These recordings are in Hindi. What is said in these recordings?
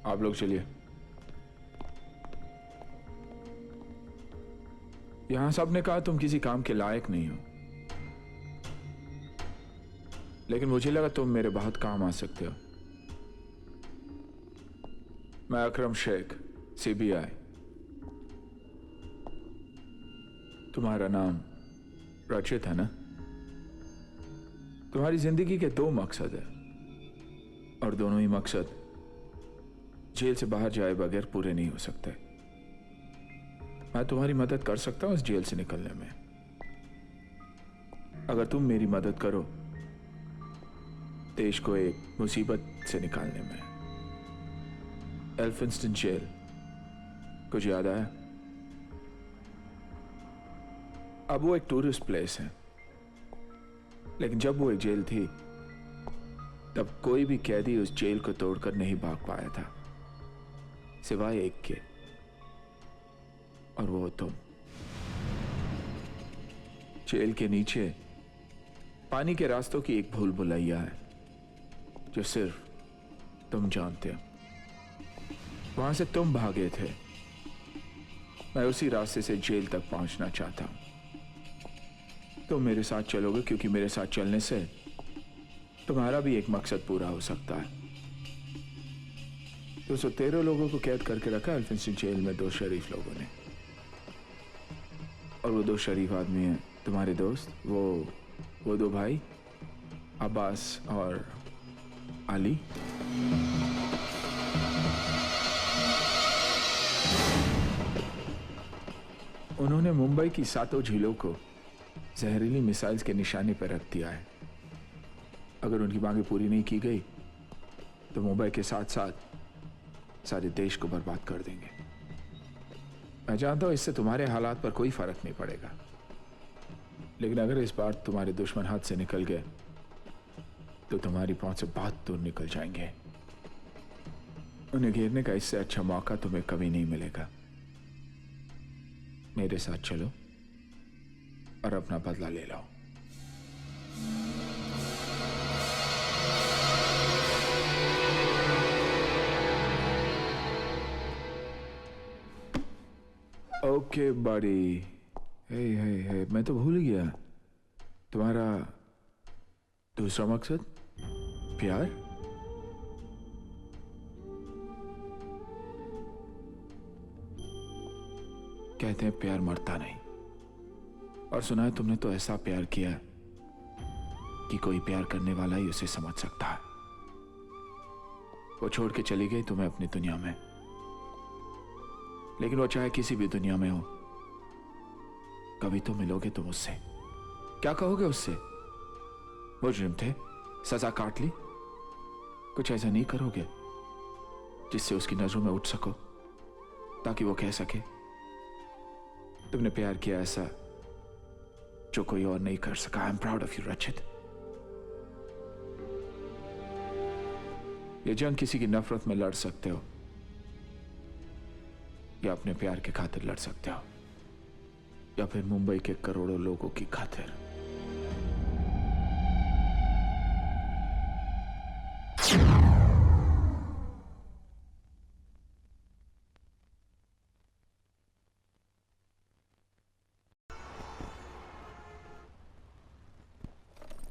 आप लोग चलिए। यहां सबने कहा तुम किसी काम के लायक नहीं हो, लेकिन मुझे लगा तुम मेरे बहुत काम आ सकते हो। मैं अकरम शेख, सीबीआई। तुम्हारा नाम रचित है ना? तुम्हारी जिंदगी के दो मकसद है और दोनों ही मकसद जेल से बाहर जाए बगैर पूरे नहीं हो सकते। मैं तुम्हारी मदद कर सकता हूं इस जेल से निकलने में, अगर तुम मेरी मदद करो देश को एक मुसीबत से निकालने में। एल्फिंस्टन जेल कुछ याद आया? अब वो एक टूरिस्ट प्लेस है, लेकिन जब वो एक जेल थी तब कोई भी कैदी उस जेल को तोड़कर नहीं भाग पाया था, सिवाय एक के, और वो तुम। जेल के नीचे पानी के रास्तों की एक भूल भुलैया है जो सिर्फ तुम जानते हो। वहां से तुम भागे थे, मैं उसी रास्ते से जेल तक पहुंचना चाहता हूं। तुम मेरे साथ चलोगे क्योंकि मेरे साथ चलने से तुम्हारा भी एक मकसद पूरा हो सकता है। 213 लोगों को कैद करके रखा एल्फिंस्टन जेल में 2 शरीफ लोगों ने, और वो 2 शरीफ आदमी हैं तुम्हारे दोस्त, वो 2 भाई अब्बास और अली। उन्होंने मुंबई की 7 झीलों को जहरीली मिसाइल्स के निशाने पर रख दिया है। अगर उनकी मांगे पूरी नहीं की गई तो मुंबई के साथ साथ सारे देश को बर्बाद कर देंगे। मैं जानता हूं इससे तुम्हारे हालात पर कोई फर्क नहीं पड़ेगा, लेकिन अगर इस बार तुम्हारे दुश्मन हाथ से निकल गए तो तुम्हारी पहुंच से बहुत दूर निकल जाएंगे। उन्हें घेरने का इससे अच्छा मौका तुम्हें कभी नहीं मिलेगा। मेरे साथ चलो और अपना बदला ले लो। ओके बड़ी। हे, मैं तो भूल गया, तुम्हारा दूसरा मकसद प्यार? कहते हैं प्यार मरता नहीं, और सुना है तुमने तो ऐसा प्यार किया कि कोई प्यार करने वाला ही उसे समझ सकता है। वो छोड़ के चली गई तुम्हें अपनी दुनिया में, लेकिन वो चाहे किसी भी दुनिया में हो, कभी तो मिलोगे तुम उससे। क्या कहोगे उससे? मुजरिम थे, सजा काट ली। कुछ ऐसा नहीं करोगे जिससे उसकी नजरों में उठ सको, ताकि वो कह सके तुमने प्यार किया ऐसा जो कोई और नहीं कर सका। I am proud of you रचित। ये जंग किसी की नफरत में लड़ सकते हो या अपने प्यार के खातिर लड़ सकते हो, या फिर मुंबई के करोड़ों लोगों की खातिर।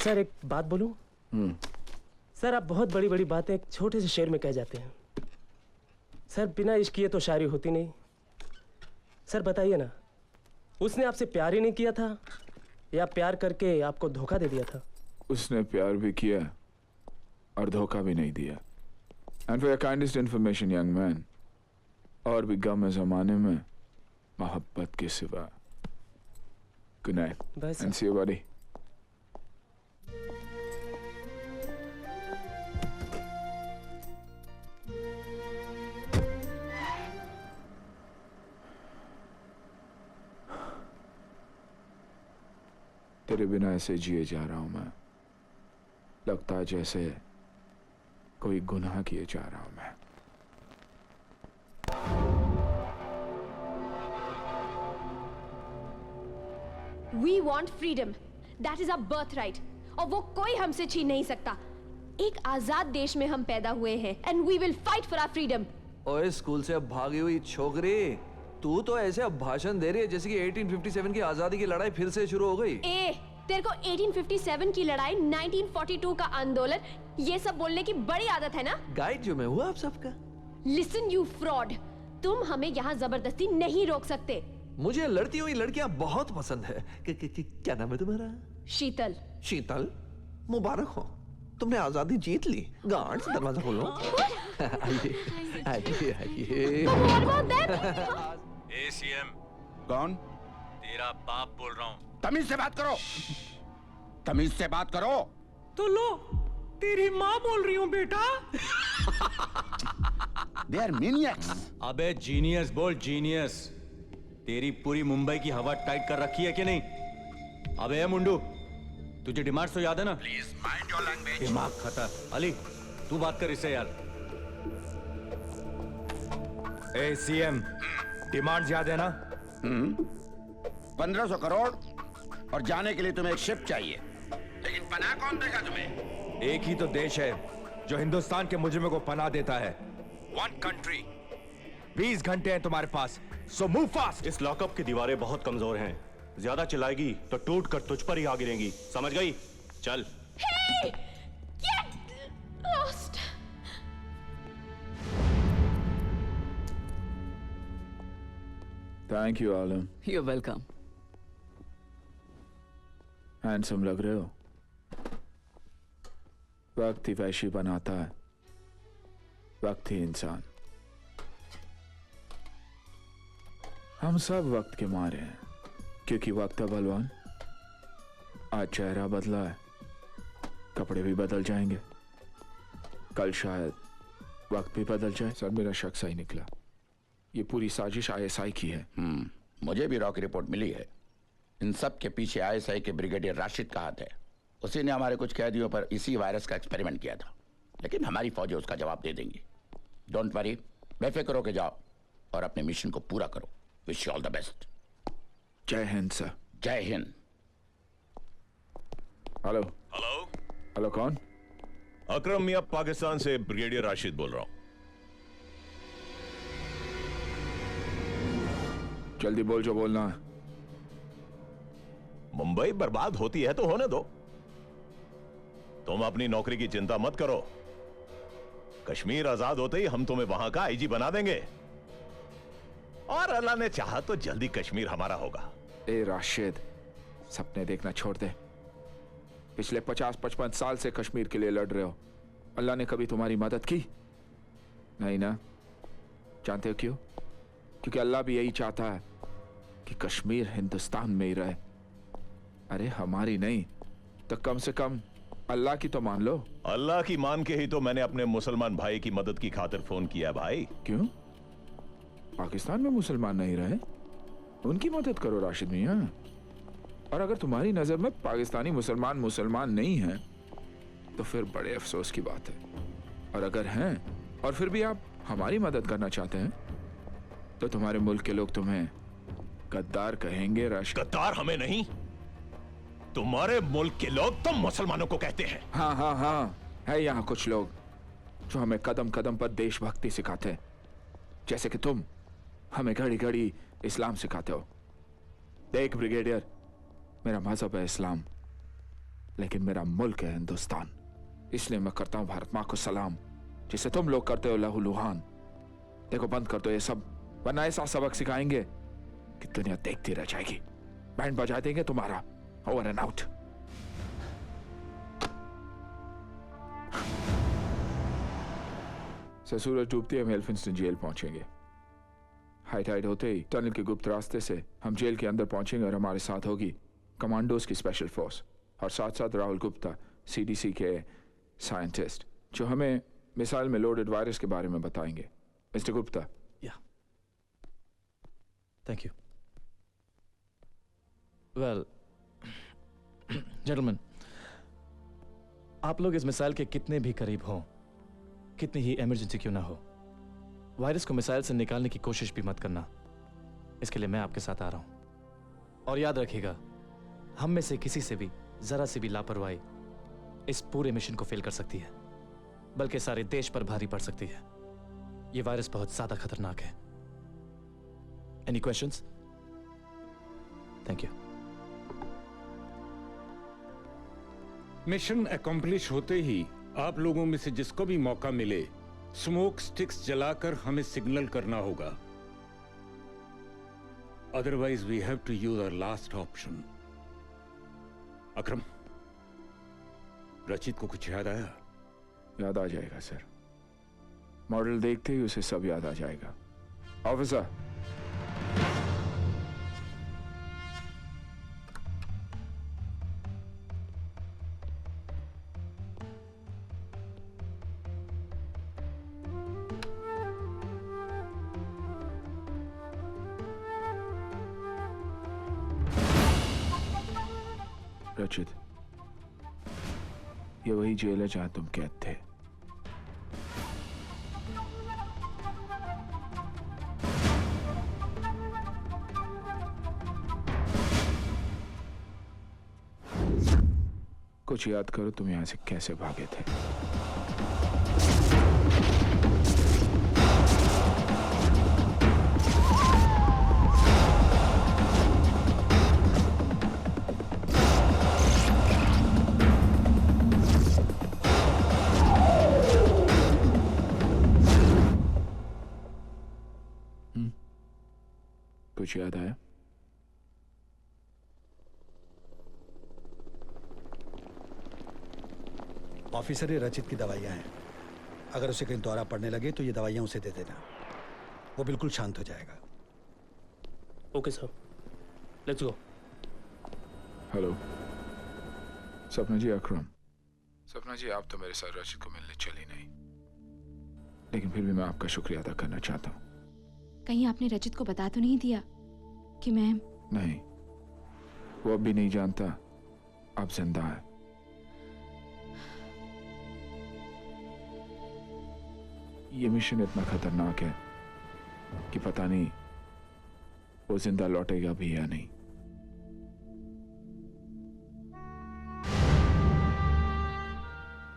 सर एक बात बोलूं? सर आप बहुत बड़ी बड़ी बातें एक छोटे से शेर में कह जाते हैं। सर बिना इश्क किए तो शायरी होती नहीं। सर बताइए ना, उसने आपसे प्यार ही नहीं किया था या प्यार करके आपको धोखा दे दिया था? उसने प्यार भी किया और धोखा भी नहीं दिया। And for your kindest information young man, और भी गम है जमाने में मोहब्बत के सिवा। Good night and see you buddy. तेरे बिना ऐसे जिए जा रहा हूं मैं, लगता है जैसे कोई गुनाह किए जा रहा हूं मैं। We want freedom. That is our birthright. और वो कोई हमसे छीन नहीं सकता। एक आजाद देश में हम पैदा हुए हैं and we will fight for our freedom. ओए स्कूल से अब भागी हुई छोकरी, तू तो ऐसे अब भाषण दे रही है जैसे कि 1857 की आजादी की लड़ाई फिर से शुरू हो गई। ए, तेरे को 1857 की लड़ाई, 1942 का आंदोलन, ये सब बोलने की बड़ी आदत है ना? गाइड जो मैं हुआ आप सबका। लिसन यू फ्रॉड, तुम हमें यहाँ जबरदस्ती नहीं रोक सकते। मुझे लड़ती हुई लड़कियां बहुत पसंद है। क्या नाम है तुम्हारा? शीतल। शीतल, मुबारक हो, तुमने आजादी जीत ली। गार्ड से दरवाजा खोलो। आइए आइए आइए। What about that? एसीएम, कौन? तेरा बाप बोल रहा हूँ। तमीज से बात करो, तमीज से बात करो। तो लो, तेरी माँ बोल रही हूँ बेटा। They are maniacs. अबे जीनियस बोल, जीनियस। तेरी पूरी मुंबई की हवा टाइट कर रखी है कि नहीं? अबे मुंडू, तुझे डिमांड्स तो याद है ना? Please mind your language. दिमाग खतर। अली, तू बात कर इससे यार। एसीएम, डिमांड्स याद है ना? 1500 करोड़ और जाने के लिए तुम्हें एक शिप चाहिए, लेकिन पनाह कौन देगा तुम्हें? एक ही तो देश है जो हिंदुस्तान के मुजरिमों को पनाह देता है। One country. 20 घंटे हैं तुम्हारे पास, सो मूव फास्ट। इस लॉकअप की दीवारें बहुत कमजोर हैं। ज्यादा चिल्लाएगी तो टूट कर तुझ पर ही आ गिरेंगी, समझ गई? चल। Hey! Get lost! Thank you Alam, You're welcome. Handsome लग रहे हो। वक्त ही वैशी बनाता है, वक्त ही इंसान। हम सब वक्त के मारे हैं, क्योंकि वक्त है बलवान। आज चेहरा बदला है, कपड़े भी बदल जाएंगे, कल शायद वक्त भी बदल जाए। सर, मेरा शक सही निकला, ये पूरी साजिश आईएसआई की है। मुझे भी रॉ की रिपोर्ट मिली है। इन सब के पीछे आईएसआई के ब्रिगेडियर राशिद का हाथ है। उसी ने हमारे कुछ कैदियों पर इसी वायरस का एक्सपेरिमेंट किया था, लेकिन हमारी फौजें उसका जवाब दे देंगी। डोंट वरी, बेफिक्र होके जाओ और अपने मिशन को पूरा करो। Wish you all the best. जय हिंद सर। जय हिंद। हेलो हेलो, हेलो, कौन? अकरम मियां, पाकिस्तान से ब्रिगेडियर राशिद बोल रहा हूं। जल्दी बोल जो बोलना है। मुंबई बर्बाद होती है तो होने दो, तुम अपनी नौकरी की चिंता मत करो। कश्मीर आजाद होते ही हम तुम्हें वहां का आईजी बना देंगे, और अल्लाह ने चाहा तो जल्दी कश्मीर हमारा होगा। ए राशिद, सपने देखना छोड़ दे। पिछले 50-55 साल से कश्मीर के लिए लड़ रहे हो, अल्लाह ने कभी तुम्हारी मदद की? नहीं ना? जानते हो क्यों? क्योंकि अल्लाह भी यही चाहता है कि कश्मीर हिंदुस्तान में ही रहे। अरे हमारी नहीं तो कम से कम अल्लाह की तो मान लो। अल्लाह की मान के ही तो मैंने अपने मुसलमान भाई की मदद की खातिर फोन किया भाई। क्यों? पाकिस्तान में मुसलमान नहीं रहे, उनकी मदद करो राशिद मियां। और अगर तुम्हारी नजर में पाकिस्तानी मुसलमान नहीं हैं, तो फिर बड़े अफसोस की बात है। और अगर हैं और फिर भी आप हमारी मदद करना चाहते हैं, तो तुम्हारे मुल्क के लोग तुम्हें गद्दार कहेंगे राशिद। गद्दार हमें नहीं, तुम्हारे मुल्क के लोग तुम मुसलमानों को कहते हैं। हाँ, है यहाँ कुछ लोग जो हमें कदम कदम पर देशभक्ति सिखाते हैं, जैसे कि तुम हमें घड़ी घड़ी इस्लाम सिखाते हो। देख ब्रिगेडियर, मेरा मजहब है इस्लाम, लेकिन मेरा मुल्क है हिंदुस्तान। इसलिए मैं करता हूँ भारत माँ को सलाम, जिसे तुम लोग करते हो लहू लुहान। देखो, बंद कर दो ये सब, वरना ऐसा सबक सिखाएंगे कि दुनिया देखती रह जाएगी। बैंड बजा देंगे तुम्हारा। Over and out. सूरज डूबते हम एल्फिंस्टन जेल पहुंचेंगे। हाई टाइड होते ही टनल के गुप्त रास्ते से हम जेल के अंदर पहुंचेंगे और हमारे साथ होगी कमांडोज की स्पेशल फोर्स और साथ साथ राहुल गुप्ता, सीडीसी के साइंटिस्ट, जो हमें मिसाइल में लोडेड वायरस के बारे में बताएंगे। Mister Gupta. Thank you. Well, gentlemen, आप लोग इस मिसाइल के कितने भी करीब हों, कितनी ही इमरजेंसी क्यों ना हो, वायरस को मिसाइल से निकालने की कोशिश भी मत करना। इसके लिए मैं आपके साथ आ रहा हूं। और याद रखिएगा, हम में से किसी से भी जरा सी भी लापरवाही इस पूरे मिशन को फेल कर सकती है। बल्कि सारे देश पर भारी पड़ सकती है। यह वायरस बहुत ज्यादा खतरनाक है। Any questions? Thank you. Mission accomplish होते ही आप लोगों में से जिसको भी मौका मिले स्मोक स्टिक्स जलाकर हमें सिग्नल करना होगा। Otherwise we have to use our last option. Akram, Rachit को कुछ याद आया? याद आ जाएगा सर। मॉडल देखते ही उसे सब याद आ जाएगा। ऑफिसर, रचित, ये वही जेल है जहां तुम कैद थे। कुछ याद करो, तुम यहां से कैसे भागे थे? कुछ याद आया? ऑफिसर, ये रचित की दवाइयां हैं। अगर उसे कहीं दौरा पड़ने लगे तो ये दवाइयां उसे दे देना। वो बिल्कुल शांत हो जाएगा। Okay sir, let's go. Hello सपना जी, अकरम। सपना जी, आप तो मेरे साथ रचित को मिलने चली नहीं, लेकिन फिर भी मैं आपका शुक्रिया अदा करना चाहता हूँ। कहीं आपने रचित को बता तो नहीं दिया कि मैं? नहीं, वो अब भी नहीं जानता आप जिंदा है। ये मिशन इतना खतरनाक है कि पता नहीं वो जिंदा लौटेगा भी या नहीं।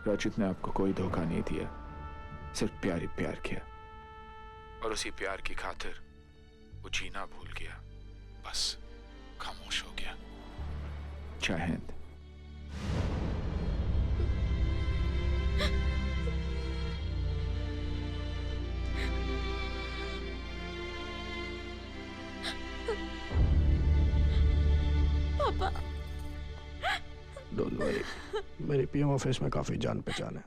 रचित ने आपको कोई धोखा नहीं दिया, सिर्फ प्यार ही प्यार किया, और उसी प्यार की खातिर वो जीना भूल गया, बस खामोश हो गया। जय हिंद। पापा, डोंट वरी, मेरी पीएम ऑफिस में काफी जान पहचान है।